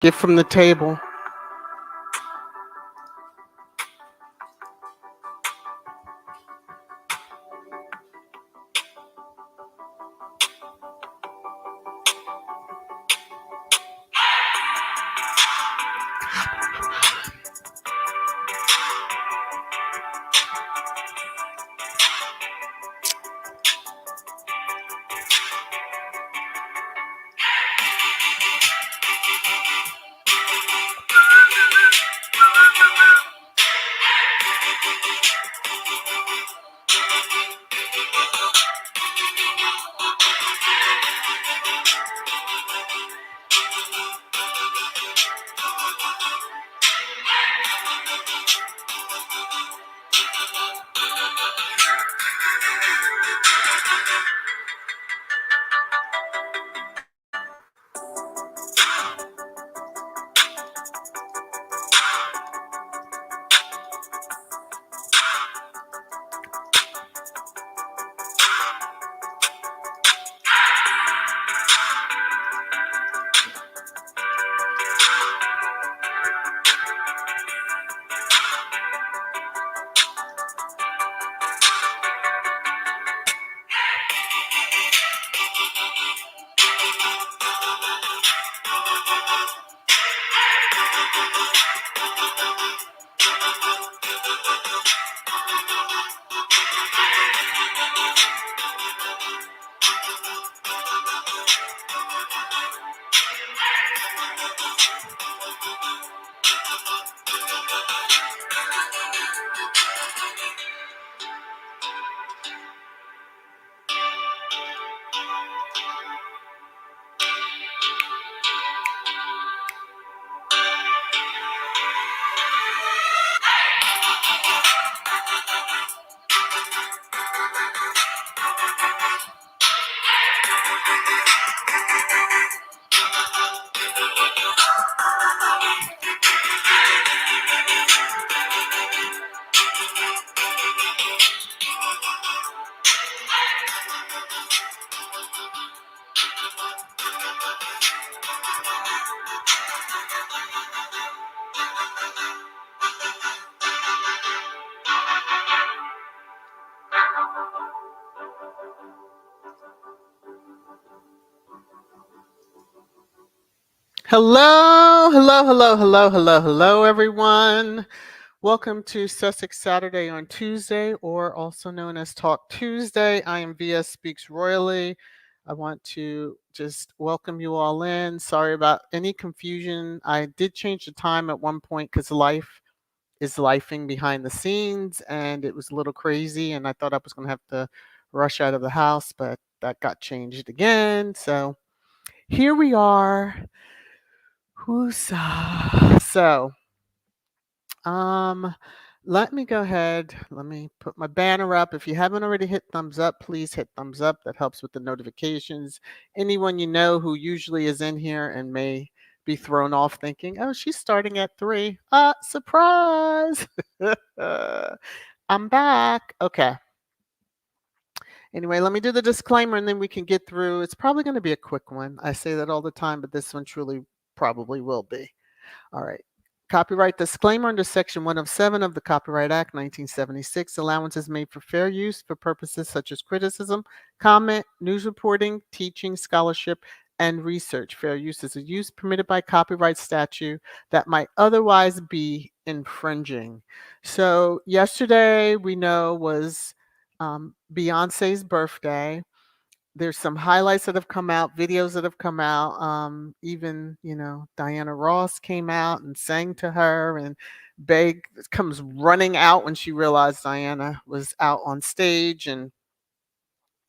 Get from the table. Hello, everyone. Welcome to Sussex Saturday on Tuesday, or also known as Talk Tuesday. I am VS Speaks Royally. I want to just welcome you all in. Sorry about any confusion. I did change the time at one point because life is lifing behind the scenes, and it was a little crazy, and I thought I was going to have to rush out of the house, but that got changed again. So here we are. Whoosah. So, um, let me go ahead. Let me put my banner up. If you haven't already hit thumbs up, please hit thumbs up. That helps with the notifications. Anyone you know who usually is in here and may be thrown off thinking, oh, she's starting at 3. Surprise. I'm back. Okay. Anyway, let me do the disclaimer and then we can get through. It's probably going to be a quick one. I say that all the time, but this one truly probably will be. All right. Copyright disclaimer under Section 107 of the Copyright Act 1976. Allowance is made for fair use for purposes such as criticism, comment, news reporting, teaching, scholarship, and research. Fair use is a use permitted by copyright statute that might otherwise be infringing. So, yesterday we know was Beyonce's birthday. There's some highlights that have come out, videos that have come out. Even, Diana Ross came out and sang to her, and Bey comes running out when she realized Diana was out on stage. And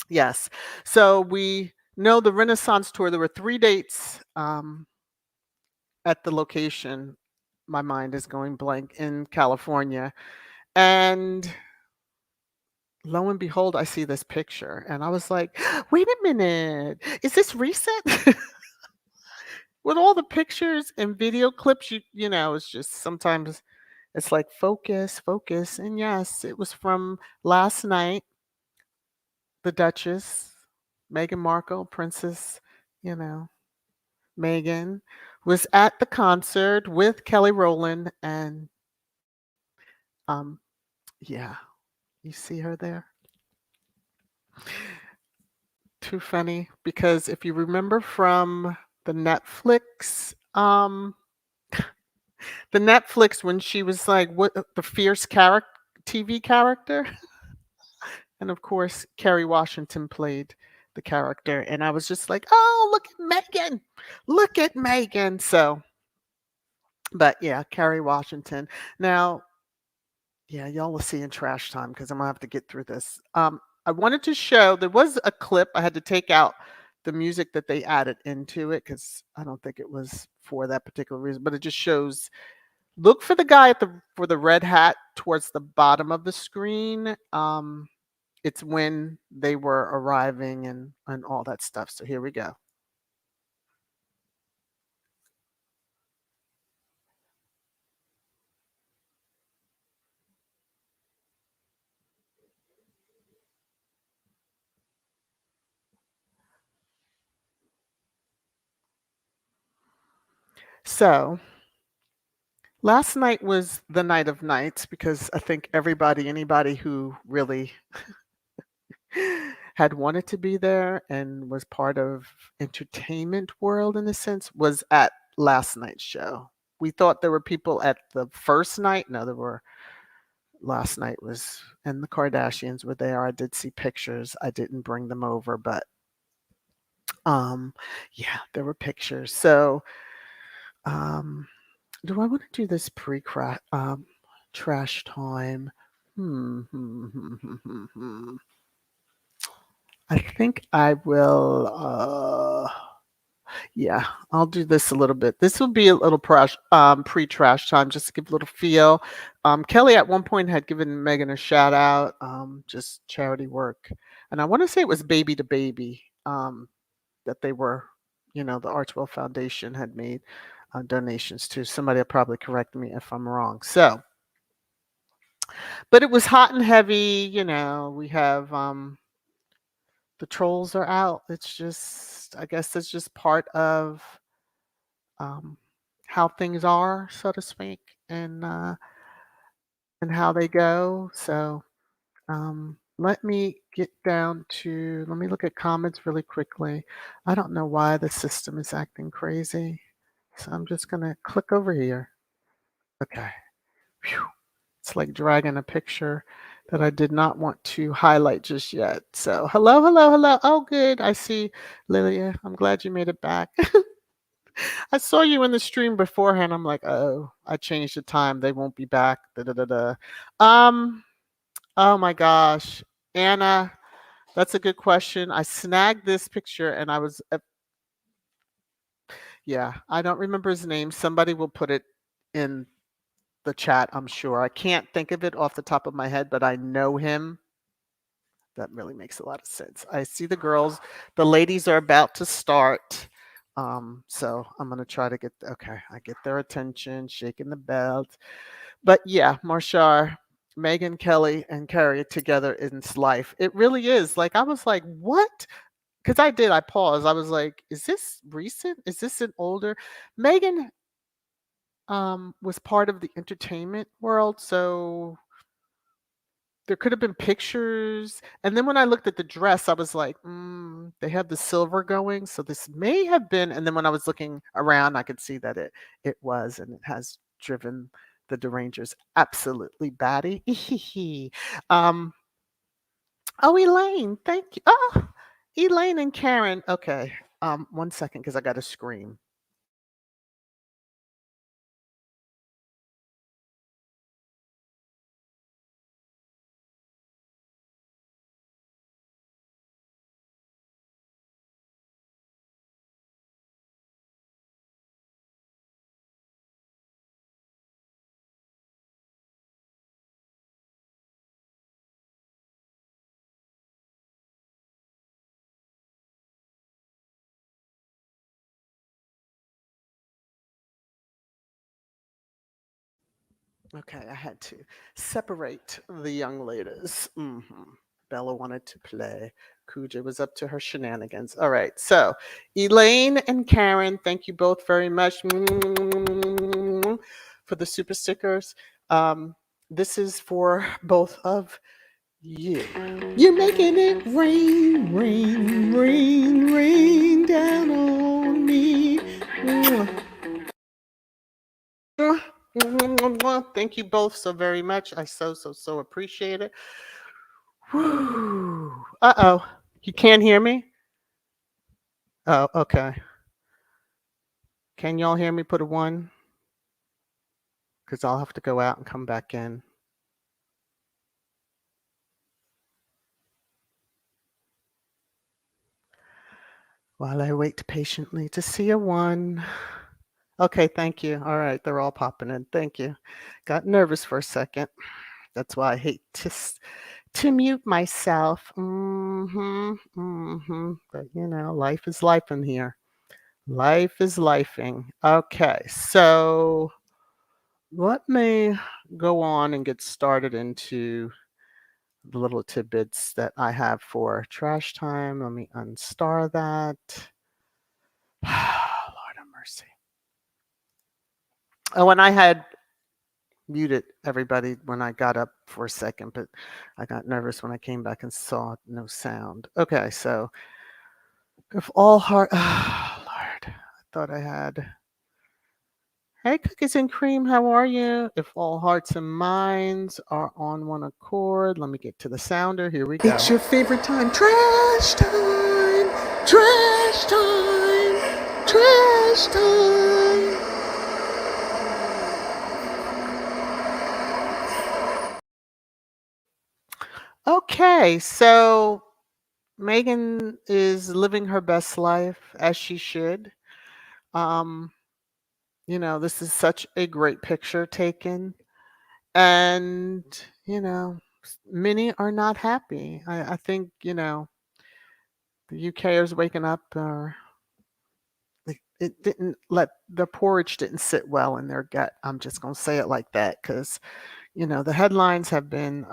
yes, so we know the Renaissance tour. There were 3 dates at the location. My mind is going blank in California. And lo and behold, I see this picture and I was like, wait a minute, is this recent? With all the pictures and video clips, it's just sometimes it's like focus, focus. And yes, it was from last night. The Duchess, Meghan Markle, Princess, you know, Meghan was at the concert with Kelly Rowland, and um, yeah, you see her there. Too funny because if you remember from the Netflix, when she was like what the fierce character TV character, and of course Kerry Washington played the character, and I was just like, oh, look at Megan, look at Megan. So, but yeah, Kerry Washington. Now, yeah, y'all will see in trash time because I'm gonna have to get through this. I wanted to show there was a clip. I had to take out the music that they added into it because I don't think it was for that particular reason, but it just shows. Look for the guy at the for the red hat towards the bottom of the screen. It's when they were arriving and all that stuff. So here we go. So last night was the night of nights because I think anybody who really had wanted to be there and was part of entertainment world in a sense was at last night's show. We thought there were people at the first night. No, there were last night was and the Kardashians were there. I did see pictures. I didn't bring them over, but um yeah, there were pictures. So um do I want to do this trash time? Hmm. I think I will yeah, I'll do this a little bit. This will be a little pre-trash time just to give a little feel. Kelly at one point had given Megan a shout out, just charity work. And I want to say it was Baby to Baby that they were, the Archwell Foundation had made donations to. Somebody will probably correct me if I'm wrong. So, but it was hot and heavy. We have the trolls are out. It's just, I guess it's just part of um, how things are, so to speak, and how they go. So let me get down to let me look at comments really quickly. I don't know why the system is acting crazy, so I'm just gonna click over here. Okay, Phew. It's like dragging a picture that I did not want to highlight just yet. So hello, hello, hello. Oh, good. I see Lilia. I'm glad you made it back. I saw you in the stream beforehand. I'm like, oh, I changed the time. They won't be back. Da, da, da, da. Um, oh my gosh. Anna, that's a good question. I snagged this picture and I was, yeah, I don't remember his name. Somebody will put it in the chat, I'm sure. I can't think of it off the top of my head, but I know him. That really makes a lot of sense. I see the girls, the ladies are about to start. So I'm gonna try to okay, I get their attention, shaking the belt. But yeah, Marshar, Megan, Kelly, and Carrie together in this life. It really is. Like I was like, what? Because I paused. I was like, is this recent? Is this an older? Megan was part of the entertainment world, so there could have been pictures. And then when I looked at the dress, I was like, they have the silver going. So this may have been. And then when I was looking around, I could see that it was, and it has driven the Derangers absolutely batty. um, oh, Elaine, thank you. Oh, Elaine and Karen. Okay. One second, because I got to scream. Okay, I had to separate the young ladies. Bella wanted to play. Kuja was up to her shenanigans. All right. So, Elaine and Karen, thank you both very much for the super stickers. This is for both of you. You're making it rain, rain, rain, rain down on me. Thank you both so very much. I so appreciate it. Uh-oh. You can't hear me? Oh, okay. Can y'all hear me? Put a 1. Because I'll have to go out and come back in. While I wait patiently to see a 1. Okay, thank you. All right, they're all popping in. Thank you. Got nervous for a second. That's why I hate to mute myself. But life is life in here. Life is lifing. Okay, so let me go on and get started into the little tidbits that I have for trash time. Let me unstar that. Lord have mercy. Oh, and I had muted everybody when I got up for a second, but I got nervous when I came back and saw no sound. Okay, so if all heart, oh, Lord, I thought I had. Hey, cookies and cream, how are you? If all hearts and minds are on one accord, let me get to the sounder. Here we go. It's your favorite time, trash time, trash time, trash time. Okay, so Meghan is living her best life as she should. Um, this is such a great picture taken. And, many are not happy. I think, the UK is waking up, or it didn't let the porridge didn't sit well in their gut. I'm just going to say it like that because, the headlines have been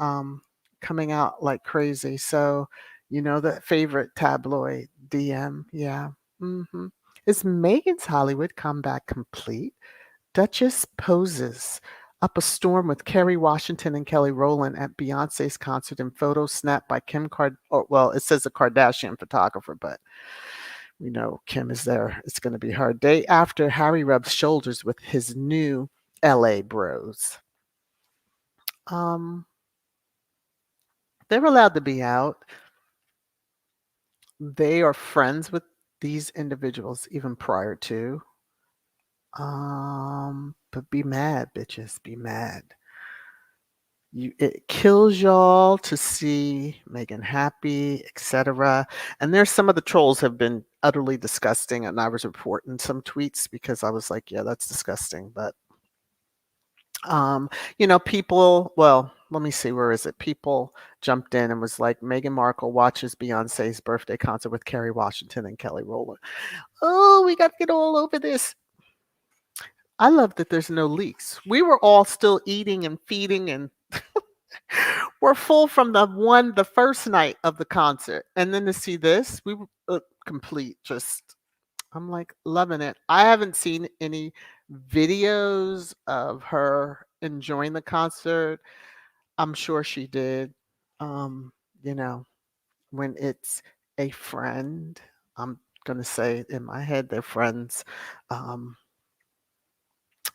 coming out like crazy. So, the favorite tabloid, DM, yeah. Is Meghan's Hollywood comeback complete? Duchess poses up a storm with Kerry Washington and Kelly Rowland at Beyonce's concert in photos snapped by Kim well, it says a Kardashian photographer, but we know Kim is there. It's going to be her. Day after Harry rubs shoulders with his new LA bros. They're allowed to be out. They are friends with these individuals even prior to. But be mad, bitches. Be mad. It kills y'all to see Meghan happy, etc. And there's some of the trolls have been utterly disgusting, and I was reporting some tweets because I was like, yeah, that's disgusting. But people, well, let me see, where is it? People jumped in and was like, Meghan Markle watches Beyonce's birthday concert with Kerry Washington and Kelly Rowland. Oh, we got to get all over this. I love that there's no leaks. We were all still eating and feeding, and we're full from the first night of the concert. And then to see this, we were complete. I'm like loving it. I haven't seen any videos of her enjoying the concert. I'm sure she did. Um, you know, when it's a friend, I'm gonna say in my head they're friends.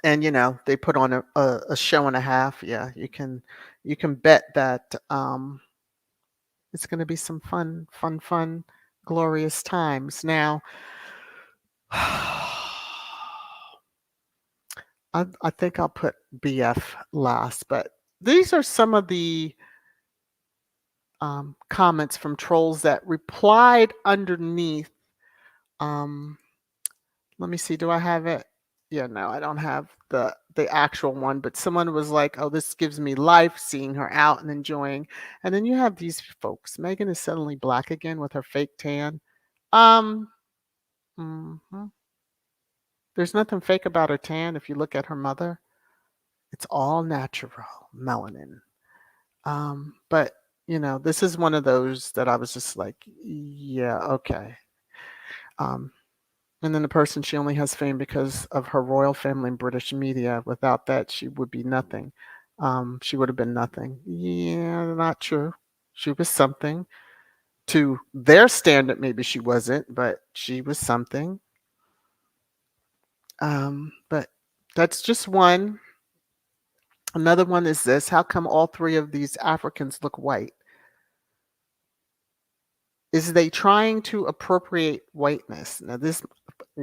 And they put on a show and a half. Yeah, you can bet that it's gonna be some fun, glorious times. Now I think I'll put BF last, but these are some of the comments from trolls that replied underneath. Um, Let me see. Do I have it? Yeah, no, I don't have the actual one. But someone was like, "Oh, this gives me life seeing her out and enjoying." And then you have these folks. Meghan is suddenly black again with her fake tan. Um, mhm. There's nothing fake about her tan. If you look at her mother, it's all natural melanin. But This is one of those that I was just like, yeah, okay. Um, and then the person, she only has fame because of her royal family and British media. Without that, she would be nothing. She would have been nothing. Yeah, not true. She was something. To their standard, maybe she wasn't, but she was something. But that's just one. Another one is this: how come all three of these Africans look white? Is they trying to appropriate whiteness? Now, this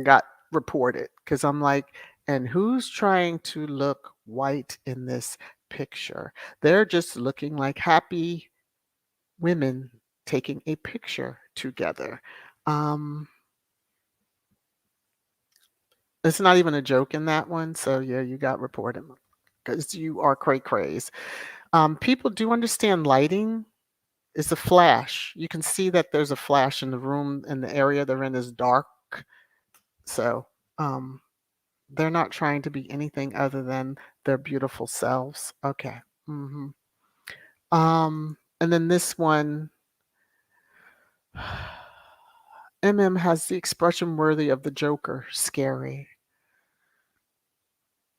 got reported because I'm like, and who's trying to look white in this picture? They're just looking like happy women taking a picture together. Um, it's not even a joke in that one. So yeah, you got reported because you are cray craze. People do understand lighting is a flash. You can see that there's a flash in the room, and the area they're in is dark. So um, they're not trying to be anything other than their beautiful selves. Okay. hmm and then this one, MM has the expression worthy of the Joker. Scary.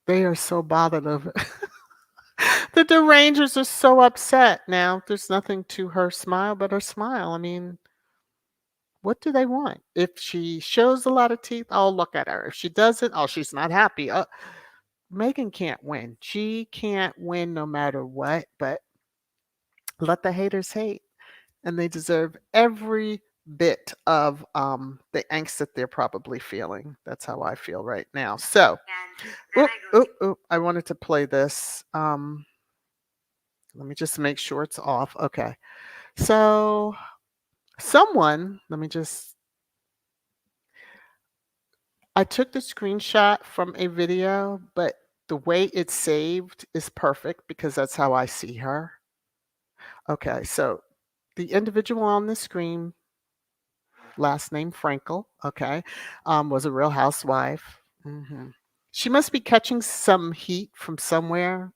They are so bothered of it. The derangers are so upset now. There's nothing to her smile but her smile. I mean, what do they want? If she shows a lot of teeth, oh, look at her. If she doesn't, oh, she's not happy. Meghan can't win. She can't win no matter what, but let the haters hate. And they deserve every bit of the angst that they're probably feeling. That's how I feel right now. So, I wanted to play this. Let me just make sure it's off. Okay. So, let me just, I took the screenshot from a video, but the way it's saved is perfect because that's how I see her. Okay. So, the individual on the screen, last name Frankel, okay, was a real housewife. She must be catching some heat from somewhere,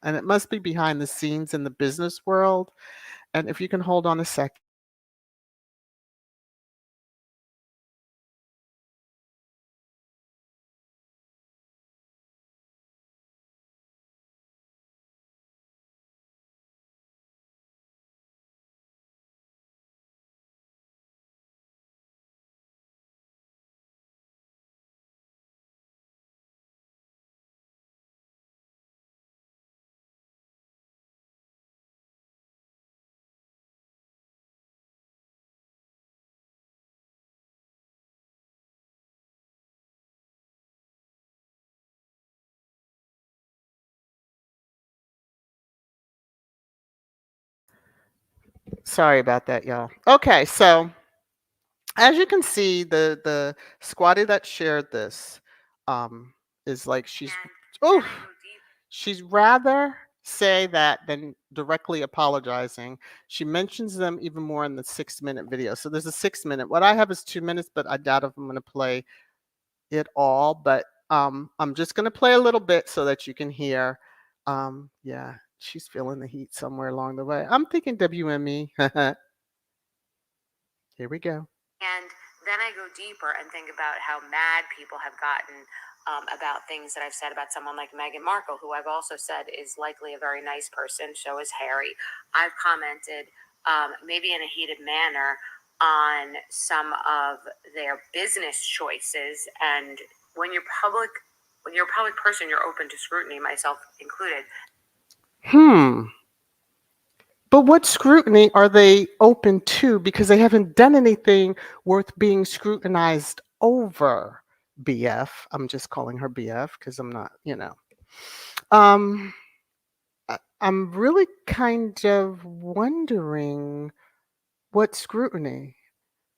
and it must be behind the scenes in the business world. And if you can hold on a second. Sorry about that, y'all. Okay, so as you can see, the squatty that shared this um, is like oh, she's rather say that than directly apologizing. She mentions them even more in the 6 minute video. So there's a 6 minute. What I have is 2 minutes, but I doubt if I'm going to play it all. But I'm just going to play a little bit so that you can hear. Yeah, she's feeling the heat somewhere along the way. I'm thinking WME. Here we go. And then I go deeper and think about how mad people have gotten about things that I've said about someone like Meghan Markle, who I've also said is likely a very nice person. So is Harry. I've commented, maybe in a heated manner, on some of their business choices. And when you're when you're a public person, you're open to scrutiny, myself included. But what scrutiny are they open to? Because they haven't done anything worth being scrutinized over. BF. I'm just calling her BF because I'm not, Um, I'm really kind of wondering what scrutiny.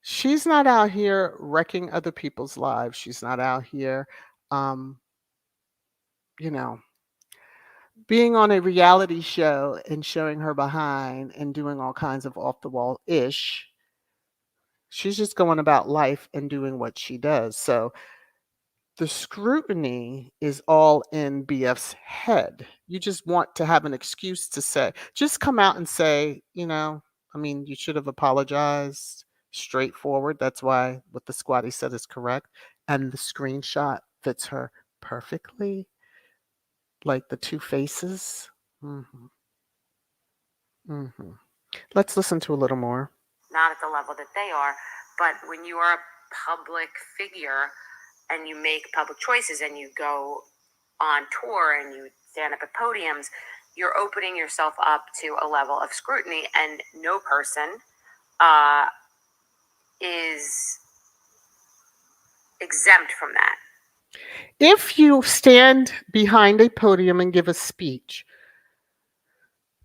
She's not out here wrecking other people's lives. She's not out here, um, you know, being on a reality show and showing her behind and doing all kinds of off the wall ish. She's just going about life and doing what she does. So The scrutiny is all in BF's head. You just want to have an excuse to say, just come out and say, I mean, you should have apologized straightforward. That's why what the squatty said is correct. And the screenshot fits her perfectly, like the two faces. hmm hmm Let's listen to a little more. Not at the level that they are, but when you are a public figure and you make public choices and you go on tour and you stand up at podiums, you're opening yourself up to a level of scrutiny, and no person is exempt from that. If you stand behind a podium and give a speech,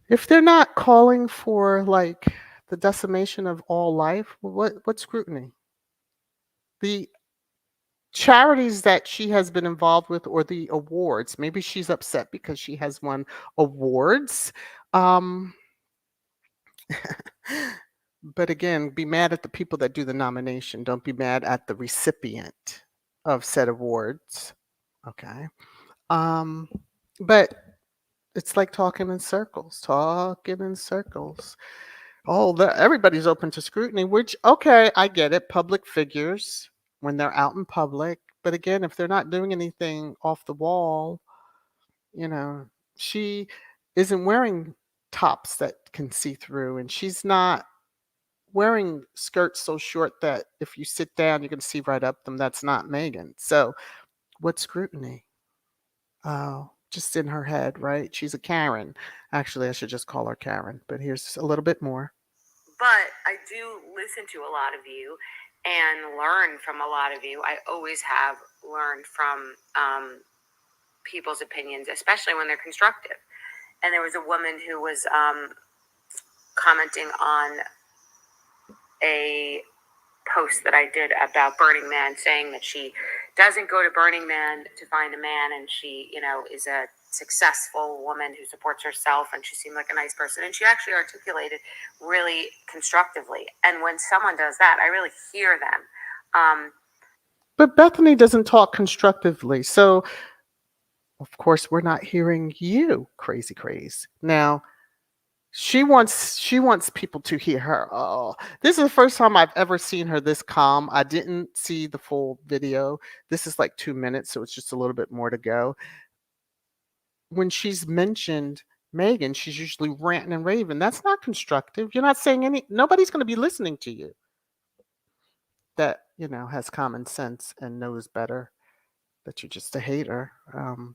if they're not calling for like the decimation of all life, what scrutiny? The charities that she has been involved with or the awards, maybe she's upset because she has won awards. Um but again, be mad at the people that do the nomination. Don't be mad at the recipient of said awards. Okay. Um but it's like talking in circles, talking in circles. Oh, everybody's open to scrutiny, which, okay, I get it. Public figures, when they're out in public. But again, if they're not doing anything off the wall, you know, she isn't wearing tops that can see through, and she's not wearing skirts so short that if you sit down, you can see right up them. That's not Meghan. So, what scrutiny? Oh, just in her head, right? She's a Karen. Actually, I should just call her Karen, but here's a little bit more. But I do listen to a lot of you and learn from a lot of you. I always have learned from people's opinions, especially when they're constructive. And there was a woman who was commenting on a post that I did about Burning Man, saying that she doesn't go to Burning Man to find a man, and she, is a successful woman who supports herself, and she seemed like a nice person, and she actually articulated really constructively. And when someone does that, I really hear them. But Bethany doesn't talk constructively. So, of course, we're not hearing you, crazy craze. Now, she wants people to hear her. Oh, this is the first time I've ever seen her this calm. I didn't see the full video. This is like 2 minutes, so it's just a little bit more to go. When she's mentioned Meghan, she's usually ranting and raving. That's not constructive. You're not saying nobody's going to be listening to you that, has common sense and knows better. That you're just a hater.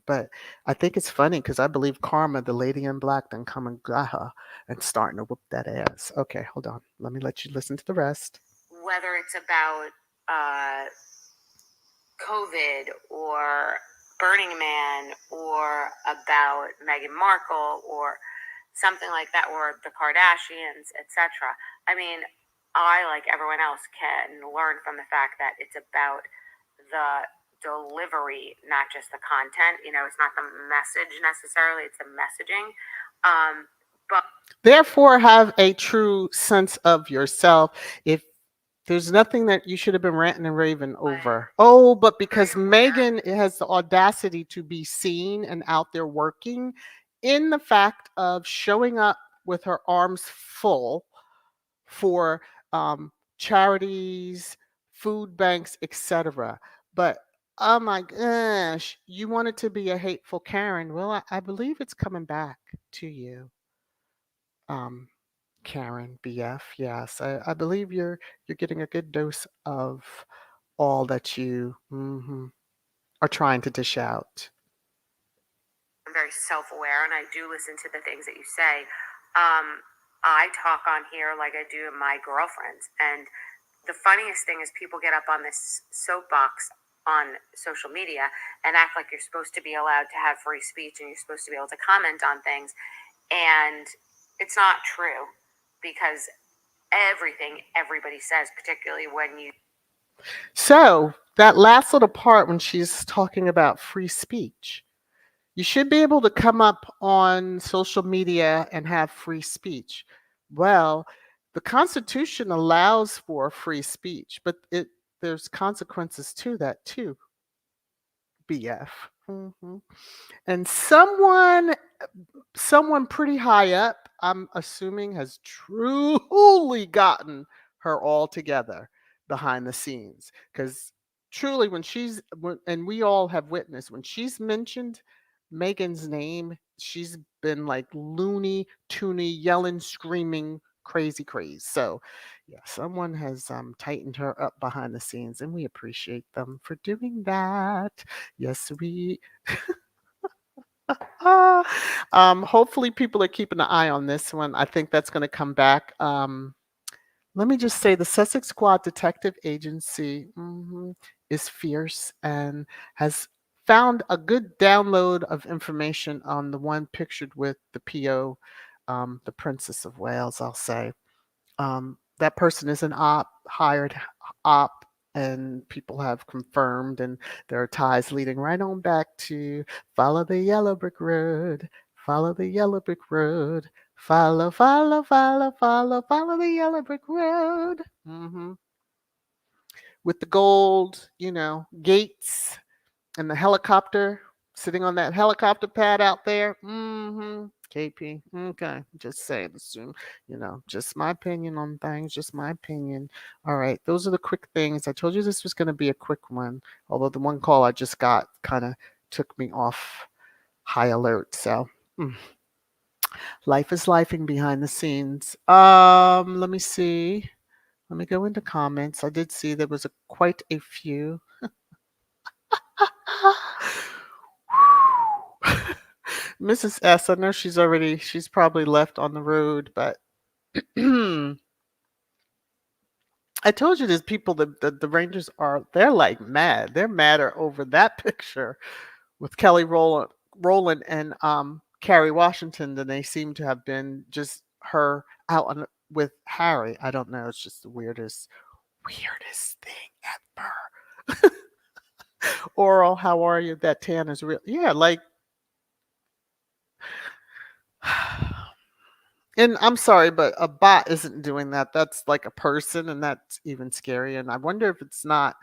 But I think it's funny because I believe Karma, the lady in black, done come and got her and starting to whoop that ass. Okay, hold on. Let me let you listen to the rest. Whether it's about COVID or Burning Man or about Meghan Markle or something like that, or the Kardashians, etc. I mean, I, like everyone else, can learn from the fact that it's about the delivery, not just the content. It's not the message necessarily, it's the messaging. But therefore, have a true sense of yourself. If there's nothing that you should have been ranting and raving over. Oh, but because Meghan has the audacity to be seen and out there working in the fact of showing up with her arms full for charities, food banks, etc. But oh my gosh, you wanted to be a hateful Karen. Well, I believe it's coming back to you. Um, Karen BF, yes, I believe you're getting a good dose of all that you are trying to dish out. I'm very self-aware, and I do listen to the things that you say. I talk on here like I do to my girlfriends, and the funniest thing is people get up on this soapbox on social media and act like you're supposed to be allowed to have free speech and you're supposed to be able to comment on things, and it's not true, because everything everybody says, particularly when you... So that last little part when she's talking about free speech, you should be able to come up on social media and have free speech. Well, the Constitution allows for free speech, but there's consequences to that too. BF. And someone pretty high up, I'm assuming, has truly gotten her all together behind the scenes. Because truly, and we all have witnessed, when she's mentioned Megan's name, she's been like loony, toony, yelling, screaming, crazy, crazy. So, yeah, someone has tightened her up behind the scenes, and we appreciate them for doing that. Yes, we Ah, hopefully people are keeping an eye on this one. I think that's going to come back. Let me just say the Sussex Squad Detective Agency is fierce and has found a good download of information on the one pictured with the PO, the Princess of Wales, I'll say. That person is an hired op, and people have confirmed, and there are ties leading right on back to follow the yellow brick road, follow the yellow brick road, follow, follow, follow, follow, follow the yellow brick road. With the gold, gates and the helicopter, sitting on that helicopter pad out there. KP. Okay. Just saying. Assume, just my opinion on things. Just my opinion. All right. Those are the quick things. I told you this was going to be a quick one. Although the one call I just got kind of took me off high alert. So life is lifing behind the scenes. Let me see. Let me go into comments. I did see there was quite a few. Mrs. S, I know she's probably left on the road, but I told you there's people the Rangers they're like mad. They're madder over that picture with Rowland and Carrie Washington than they seem to have been just her out with Harry. I don't know. It's just the weirdest thing ever. Oral, how are you? That tan is real. Yeah, like and I'm sorry, but a bot isn't doing that. That's like a person, and that's even scary. And I wonder if it's not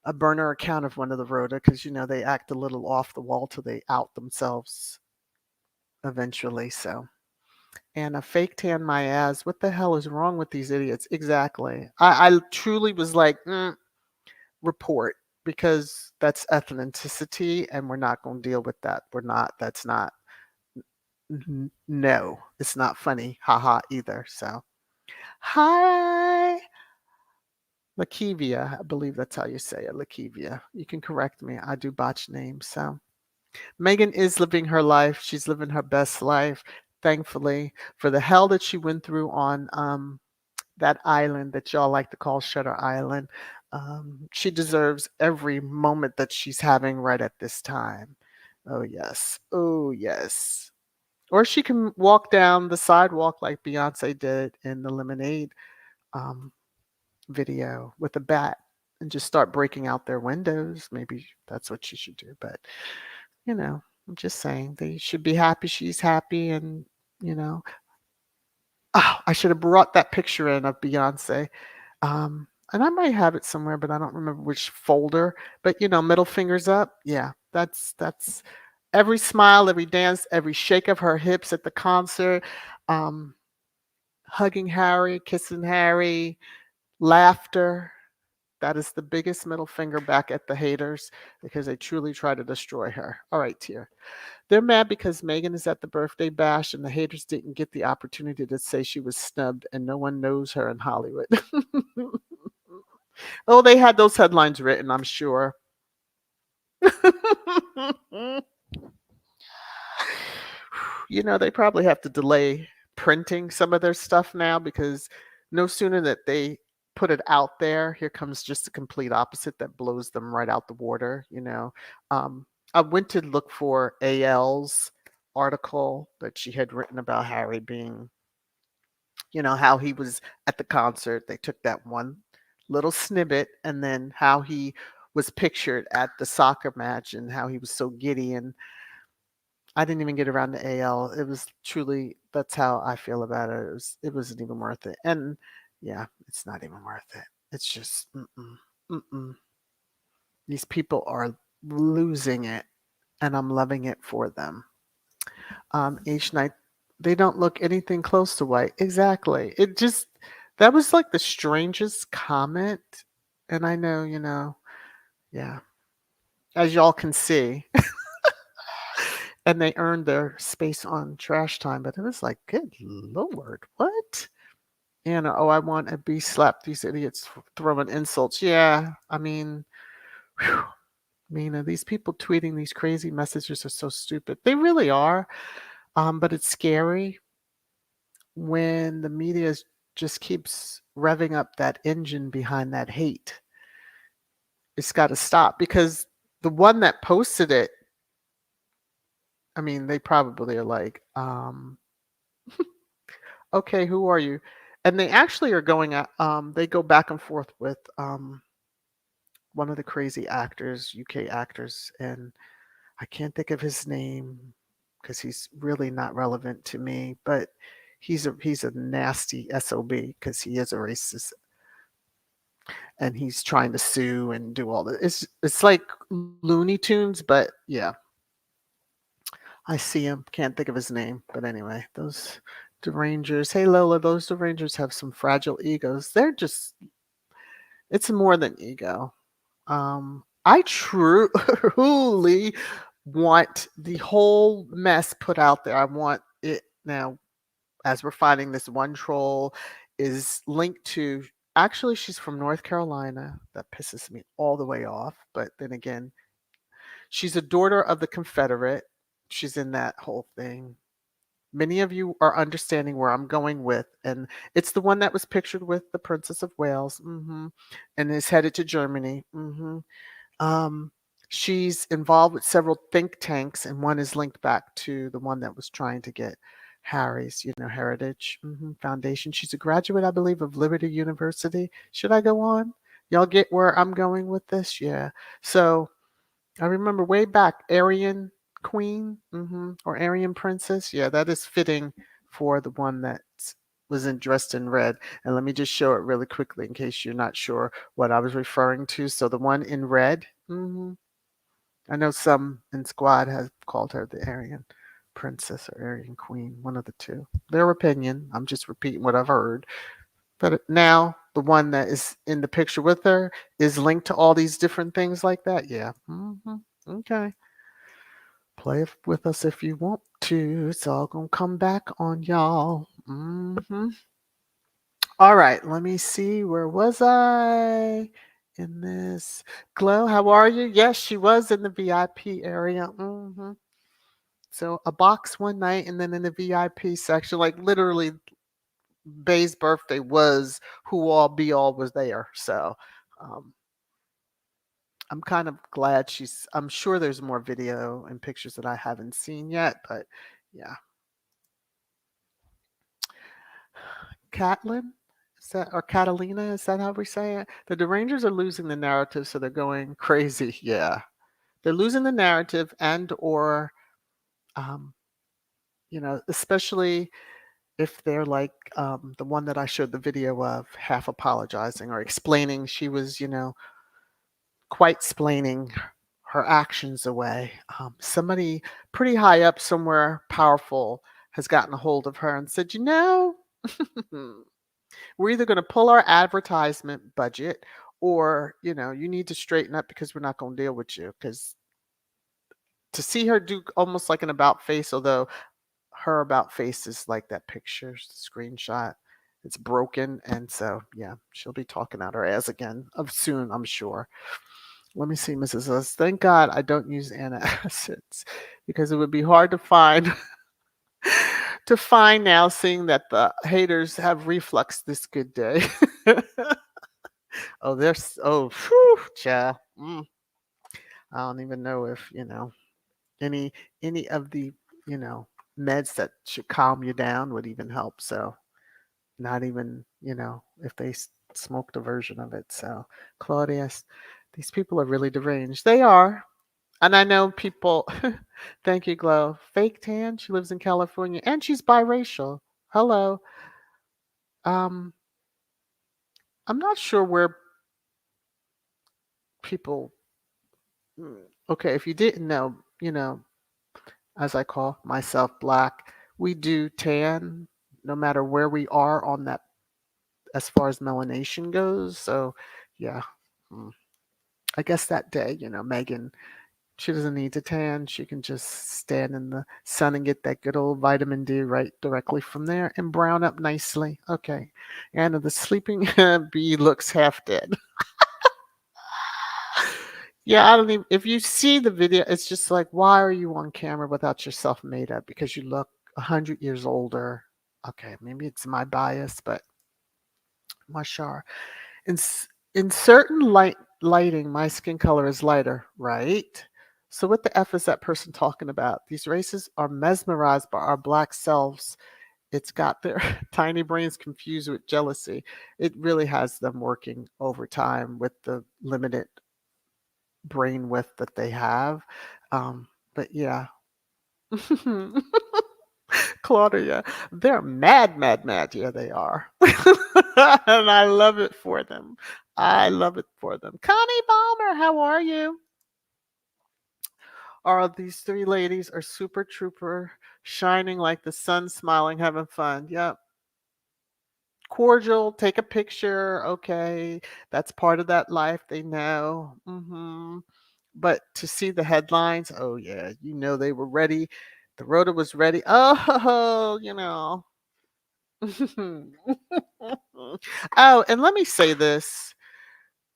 a burner account of one of the Rhoda, because they act a little off the wall till they out themselves eventually. So, and a fake tan my ass. What the hell is wrong with these idiots? Exactly. I truly was like, report, because that's ethnicity, and we're not going to deal with that. We're not. That's not. No, it's not funny. Haha either. So. Hi, Lakivia. I believe that's how you say it, Lakivia. You can correct me. I do botch names. So Meghan is living her life. She's living her best life, thankfully, for the hell that she went through on that island that y'all like to call Shutter Island. She deserves every moment that she's having right at this time. Oh, yes. Oh, yes. Or she can walk down the sidewalk like Beyonce did in the Lemonade um, video with a bat and just start breaking out their windows. Maybe that's what she should do. But, I'm just saying they should be happy she's happy. And, you know, I should have brought that picture in of Beyonce. And I might have it somewhere, but I don't remember which folder. But, middle fingers up. Yeah, that's every smile, every dance, every shake of her hips at the concert, um, hugging Harry, kissing Harry, laughter. That is the biggest middle finger back at the haters because they truly try to destroy her. All right, Tia. They're mad because Meghan is at the birthday bash and the haters didn't get the opportunity to say she was snubbed and no one knows her in Hollywood. Oh, they had those headlines written, I'm sure. They probably have to delay printing some of their stuff now because no sooner that they put it out there, here comes just the complete opposite that blows them right out the water. I went to look for AL's article that she had written about Harry being, how he was at the concert. They took that one little snippet and then how he was pictured at the soccer match and how he was so giddy, and I didn't even get around to AL. It was truly, that's how I feel about it. It wasn't even worth it. And yeah, it's not even worth it. It's just, mm-mm, mm-mm. These people are losing it, and I'm loving it for them. Each night, they don't look anything close to white. Exactly. It just, that was like the strangest comment. And I know, yeah, as y'all can see, and they earned their space on trash time, but it was like, good Lord, what? Oh, I want a B slap. These idiots throwing insults. Yeah, I mean, whew, Mina, these people tweeting these crazy messages are so stupid. They really are. But it's scary when the media just keeps revving up that engine behind that hate. It's got to stop because the one that posted it, I mean, they probably are like, okay, who are you? And they actually are going at, they go back and forth with one of the crazy actors, UK actors, and I can't think of his name because he's really not relevant to me, but he's a nasty SOB because he is a racist and he's trying to sue and do all this. It's like Looney Tunes, but yeah, I see him. Can't think of his name, but anyway, those derangers. Hey Lola, those derangers have some fragile egos. They're just, it's more than ego. I truly want the whole mess put out there. I want it now, as we're finding this one troll is linked to, actually, she's from North Carolina. That pisses me all the way off. But then again, she's a daughter of the Confederate. She's in that whole thing. Many of you are understanding where I'm going with, and it's the one that was pictured with the Princess of Wales, and is headed to Germany. Um, she's involved with several think tanks, and one is linked back to the one that was trying to get Harry's, Heritage Foundation. She's a graduate, I believe, of Liberty University. Should I go on? Y'all get where I'm going with this? Yeah. So I remember way back, Aryan Queen or Aryan Princess. Yeah, that is fitting for the one that was dressed in red. And let me just show it really quickly in case you're not sure what I was referring to. So the one in red, I know some in squad have called her the Aryan Princess or Aryan Queen, one of the two. Their opinion. I'm just repeating what I've heard. But now the one that is in the picture with her is linked to all these different things like that. Yeah. Okay. Play with us if you want to. It's all gonna come back on y'all. All right. Let me see. Where was I in this? Glow, how are you? Yes, she was in the VIP area. So a box one night, and then in the VIP section, like literally, Bey's birthday was who all be all was there. So um, I'm kind of glad I'm sure there's more video and pictures that I haven't seen yet, but yeah. Catlin? Is that, or Catalina? Is that how we say it? The Derangers are losing the narrative, so they're going crazy. Yeah. They're losing the narrative and or um, especially if they're like the one that I showed the video of, half apologizing or explaining she was, quite explaining her actions away. Somebody pretty high up somewhere powerful has gotten a hold of her and said, we're either going to pull our advertisement budget or, you need to straighten up because we're not going to deal with you. Because to see her do almost like an about face, although her about face is like that picture screenshot. It's broken. And so, yeah, she'll be talking out her ass again of soon, I'm sure. Let me see, Mrs. S. Thank God I don't use antacids because it would be hard to find now, seeing that the haters have reflux this good day. Oh, whew, child. I don't even know if any of the you know meds that should calm you down would even help. So not even if they smoked a version of it. So Claudius, these people are really deranged. They are. And I know people, thank you, Glow. Fake tan, she lives in California and she's biracial. Hello. Um, I'm not sure where people, Okay, if you didn't know, as I call myself black, we do tan no matter where we are on that as far as melanation goes. So, yeah. mm, I guess that day, Megan, she doesn't need to tan. She can just stand in the sun and get that good old vitamin D right directly from there and brown up nicely. Okay. And the sleeping bee looks half dead. Yeah, I don't even, if you see the video, it's just like, why are you on camera without yourself made up? Because you look 100 years older. Okay, maybe it's my bias, but Mashar. In, in certain lighting, my skin color is lighter, right? So what the F is that person talking about? These races are mesmerized by our black selves. It's got their tiny brains confused with jealousy. It really has them working overtime with the limited brain width that they have. But yeah. Claudia, they're mad, mad, mad. Yeah, they are. And I love it for them. I love it for them. Connie Balmer, how are you? Are these three ladies are super trooper, shining like the sun, smiling, having fun. Yep. Cordial, take a picture. Okay. That's part of that life. They know. But to see the headlines, oh yeah, they were ready. The rota was ready. Oh, Oh, and let me say this.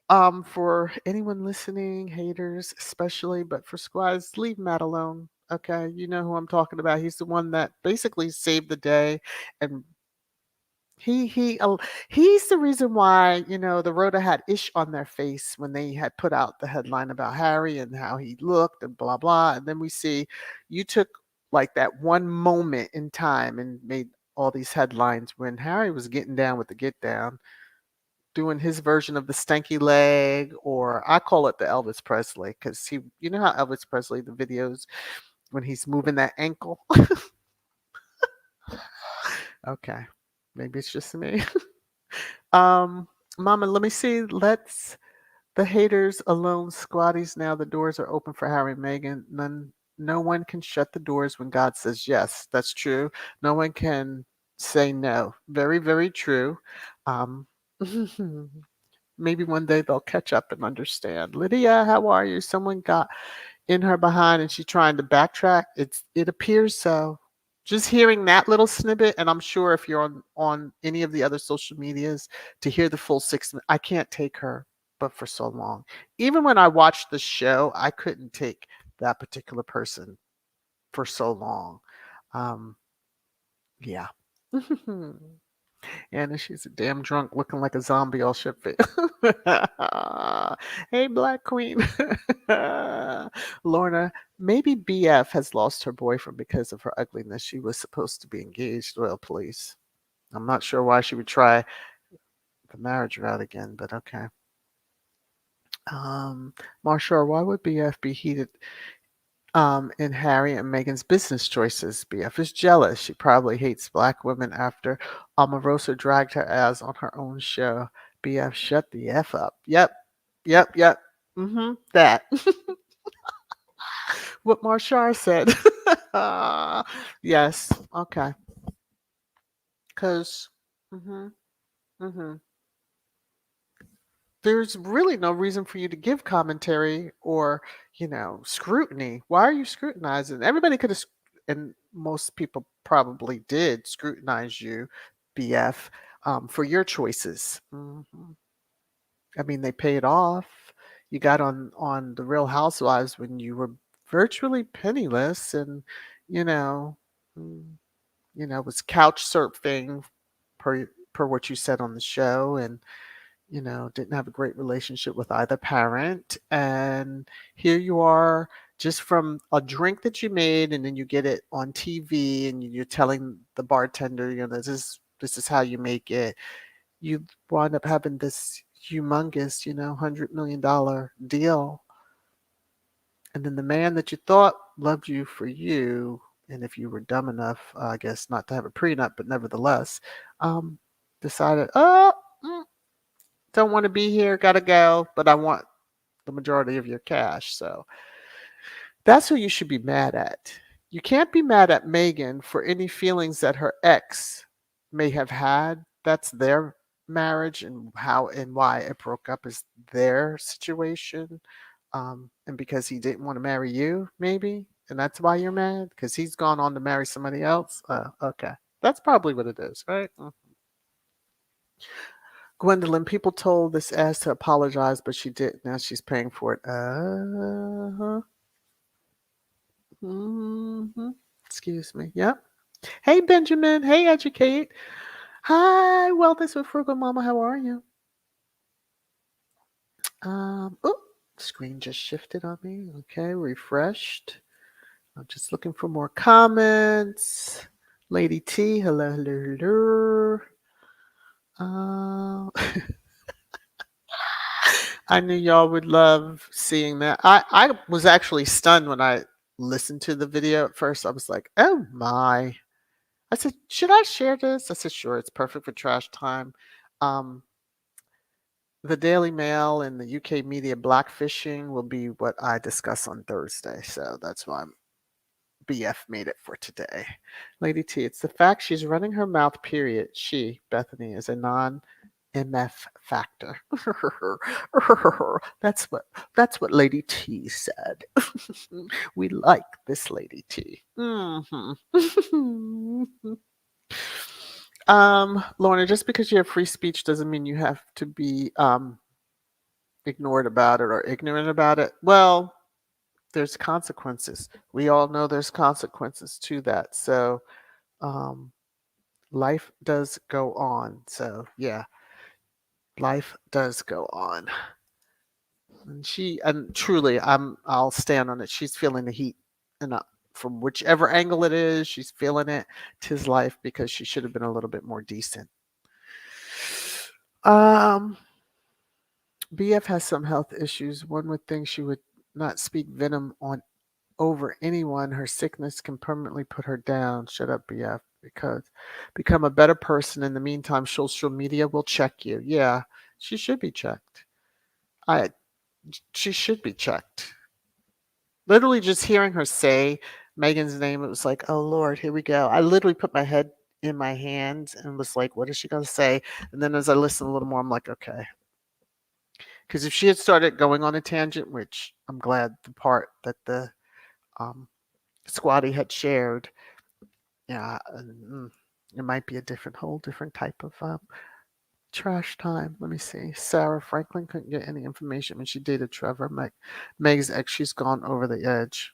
For anyone listening, haters especially, but for squads, leave Matt alone. Okay, you know who I'm talking about. He's the one that basically saved the day, and he's the reason why the Rhoda had ish on their face when they had put out the headline about Harry and how he looked and blah blah. And then we see you took like that one moment in time and made all these headlines when Harry was getting down with the get down, doing his version of the stanky leg, or I call it the Elvis Presley because you know how Elvis Presley the videos when he's moving that ankle. Okay, maybe it's just me. um, Mama, let me see. Let's the haters alone, squatties. Now the doors are open for Harry and Meghan. No one can shut the doors when God says yes. That's true. No one can say no. Very, very true. Um, maybe one day they'll catch up and understand. Lydia, how are you? Someone got in her behind and she's trying to backtrack. It appears so. Just hearing that little snippet, and I'm sure if you're on any of the other social medias to hear the full 6 minutes, I can't take her, but for so long. Even when I watched the show, I couldn't take that particular person for so long. Um, yeah. And she's a damn drunk looking like a zombie all shit fit. Hey, Black Queen. Lorna, maybe BF has lost her boyfriend because of her ugliness. She was supposed to be engaged. Well, please. I'm not sure why she would try the marriage route again, but okay. Um, Marshall, why would BF be heated in Harry and Meghan's business choices? BF is jealous. She probably hates black women after Omarosa dragged her ass on her own show. BF, shut the F up. Yep. Yep. Yep. That. What Marshall said. Yes. Okay. Because hmm hmm there's really no reason for you to give commentary or, scrutiny. Why are you scrutinizing? Everybody could have, and most people probably did scrutinize you, BF, for your choices. I mean, they paid off. You got on the Real Housewives when you were virtually penniless, and you know, mm, was couch surfing per what you said on the show, and didn't have a great relationship with either parent. And here you are just from a drink that you made, and then you get it on TV and you're telling the bartender, this is how you make it. You wind up having this humongous, $100 million deal. And then the man that you thought loved you for you, and if you were dumb enough, I guess, not to have a prenup, but nevertheless, um, decided, don't want to be here, gotta go, but I want the majority of your cash. So That's who you should be mad at. You can't be mad at Megan for any feelings that her ex may have had. That's their marriage, and how and why it broke up is their situation. And because he didn't want to marry you, maybe, and that's why you're mad because he's gone on to marry somebody else. Okay, that's probably what it is, right? Gwendolyn, people told this ass to apologize, but she didn't. Now she's paying for it. Uh-huh. Excuse me. Yep. Hey, Benjamin. Hey, Educate. Hi, Wellness with Frugal Mama. How are you? Oh, screen just shifted on me. Okay, refreshed. I'm just looking for more comments. Lady T, hello, hello, hello. I knew y'all would love seeing that. I was actually stunned when I listened to the video at first. I was like, oh my. I said, should I share this? I said, sure, it's perfect for trash time. Um, the Daily Mail and the UK media blackfishing will be what I discuss on Thursday. So that's why BF made it for today. Lady T, it's the fact she's running her mouth, period. She, Bethany, is a non MF factor. that's what Lady T said. We like this Lady T. Lorna, just because you have free speech doesn't mean you have to be ignored about it or ignorant about it. Well, there's consequences. We all know there's consequences to that. So um, life does go on. So yeah, life does go on. And truly, I'll stand on it. She's feeling the heat, and from whichever angle it is, she's feeling it. 'Tis life because she should have been a little bit more decent. Um, BF has some health issues. One would think she would not speak venom on over anyone. Her sickness can permanently put her down. Shut up, BF. Because become a better person. In the meantime, social media will check you. Yeah, she should be checked. I she should be checked. Literally just hearing her say Megan's name, it was like, oh Lord, here we go. I literally put my head in my hands and was like, what is she gonna say? And then as I listened a little more, I'm like, okay. Because if she had started going on a tangent, which I'm glad the part that the um, squatty had shared, yeah, it might be a whole different type of trash time. Let me see. Sarah Franklin couldn't get any information when she dated Trevor. Meg's ex, she's gone over the edge.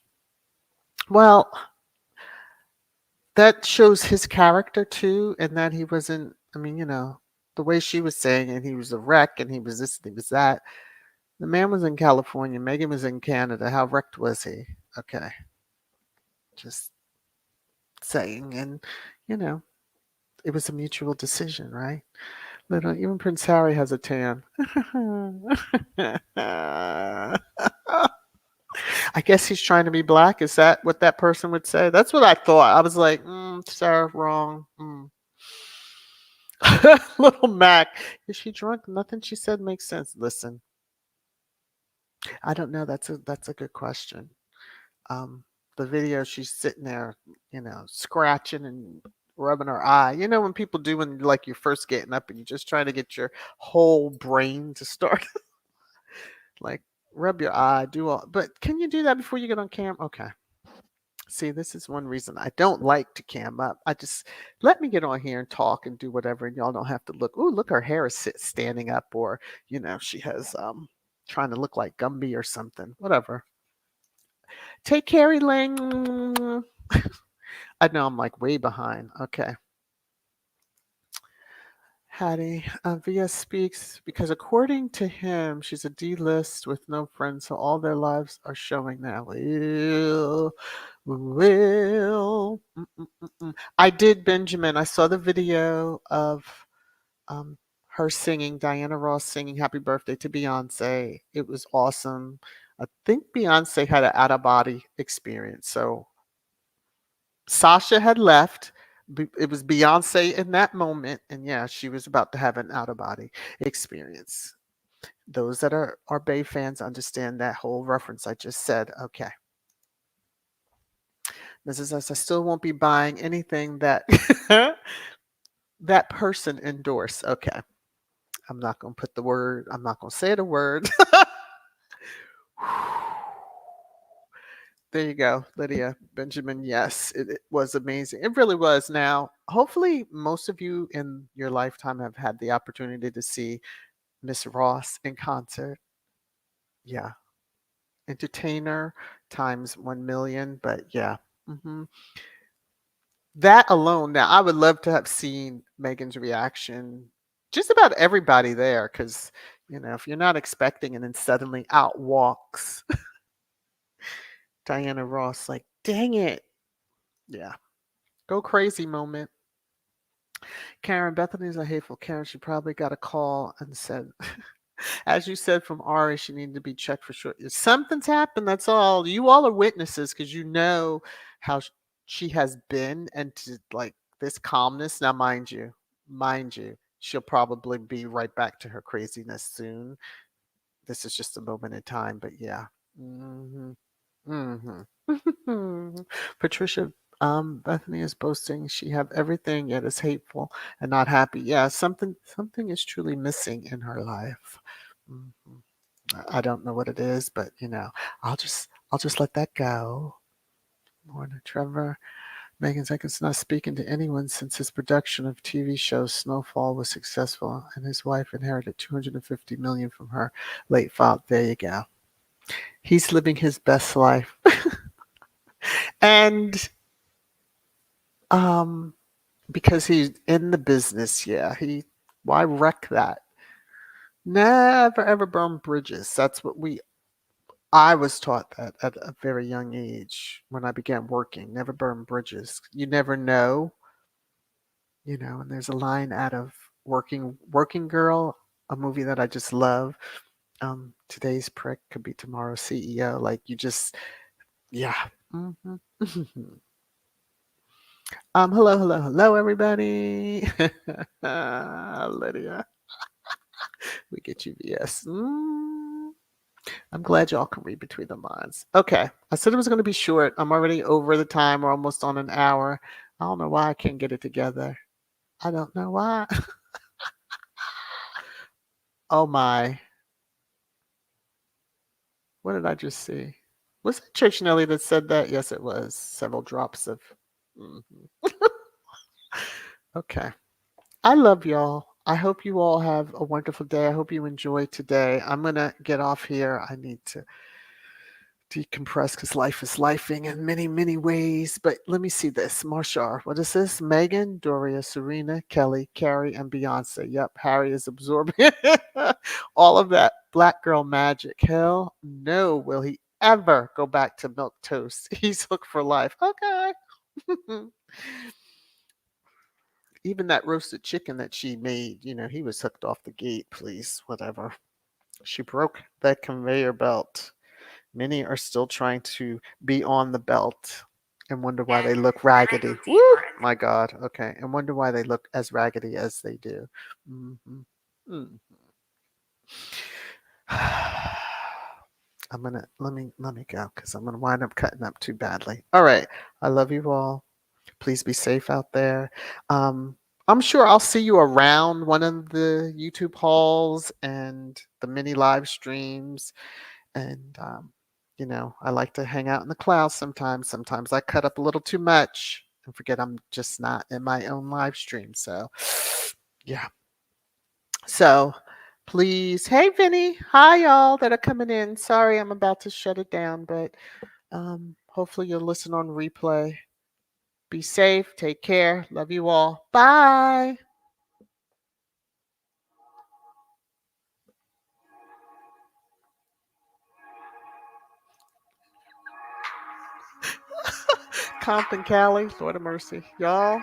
Well, that shows his character too, and that he wasn't. I mean, the way she was saying it, he was a wreck, and he was this, and he was that. The man was in California. Megan was in Canada. How wrecked was he? Okay, just saying, and you know, it was a mutual decision, right? Little, even Prince Harry has a tan. I guess he's trying to be black. Is that what that person would say? That's what I thought. I was like, Sarah, wrong. Little Mac, is she drunk? Nothing she said makes sense. Listen, I don't know. That's a good question. Um, the video, she's sitting there, scratching and rubbing her eye. You know when people do when like you're first getting up and you're just trying to get your whole brain to start like rub your eye, do all. But can you do that before you get on cam? Okay. See, this is one reason I don't like to cam up. I just let me get on here and talk and do whatever, and y'all don't have to look. Ooh, look, her hair is standing up, or she has trying to look like Gumby or something. Whatever. Take care, Elaine. I know I'm like way behind. Okay. Hattie, VS speaks because according to him, she's a D list with no friends, so all their lives are showing now. I did, Benjamin. I saw the video of her singing, Diana Ross singing Happy Birthday to Beyonce. It was awesome. I think Beyonce had an out of body experience. So Sasha had left. It was Beyonce in that moment. And yeah, she was about to have an out of body experience. Those that are Bey fans understand that whole reference I just said. Okay. Mrs. S, I still won't be buying anything that that person endorsed. Okay. I'm not going to put the word, I'm not going to say the word. There you go, Lydia Benjamin. Yes, it was amazing. It really was. Now, hopefully, most of you in your lifetime have had the opportunity to see Miss Ross in concert. Yeah, entertainer times 1 million. But yeah, hmm that alone. Now, I would love to have seen Megan's reaction. Just about everybody there, because if you're not expecting, and then suddenly out walks Diana Ross, like, dang it, yeah, go crazy moment. Karen, Bethany's a hateful Karen. She probably got a call and said, as you said from Ari, she needed to be checked for sure. If something's happened, that's all. You all are witnesses because you know how she has been and to like this calmness. Now, mind you, she'll probably be right back to her craziness soon. This is just a moment in time, but yeah. hmm Patricia, Bethany is boasting she have everything yet is hateful and not happy. Yeah, something is truly missing in her life. Mhm. I don't know what it is, but I'll just let that go. Morning, Trevor. Megan Jenkins not speaking to anyone since his production of TV show Snowfall was successful, and his wife inherited 250 million from her late father. There you go. He's living his best life, and um, because he's in the business. Yeah, why wreck that? Never ever burn bridges. That's what I was taught that at a very young age when I began working. Never burn bridges. You never know. And there's a line out of Working Girl, a movie that I just love. Today's prick could be tomorrow's CEO. Like you just, yeah. hmm hello, everybody. Lydia, we get you, VS. I'm glad y'all can read between the lines. Okay, I said it was going to be short. I'm already over the time. We're almost on an hour. I don't know why I can't get it together. I don't know why. Oh my. What did I just see? Was it Church Nelly that said that? Yes, it was. Several drops of. Mhm. Okay. I love y'all. I hope you all have a wonderful day. I hope you enjoy today. I'm going to get off here. I need to decompress because life is lifing in many, many ways. But let me see this. Marshar, what is this? Megan, Doria, Serena, Kelly, Carrie, and Beyonce. Yep, Harry is absorbing all of that black girl magic. Hell no, will he ever go back to milk toast? He's hooked for life. Okay. Even that roasted chicken that she made, he was hooked off the gate, please, whatever. She broke that conveyor belt. Many are still trying to be on the belt and wonder why they look raggedy. Woo! My God. Okay. And wonder why they look as raggedy as they do. hmm Mm. I'm gonna let me go because I'm gonna wind up cutting up too badly. All right. I love you all. Please be safe out there. Um, I'm sure I'll see you around one of the YouTube halls and the mini live streams. And, I like to hang out in the clouds sometimes. Sometimes I cut up a little too much and forget I'm just not in my own live stream. So, yeah. So, please. Hey, Vinny. Hi, y'all that are coming in. Sorry, I'm about to shut it down, but hopefully you'll listen on replay. Be safe. Take care. Love you all. Bye. Compton, Cali. Lord of mercy. Y'all.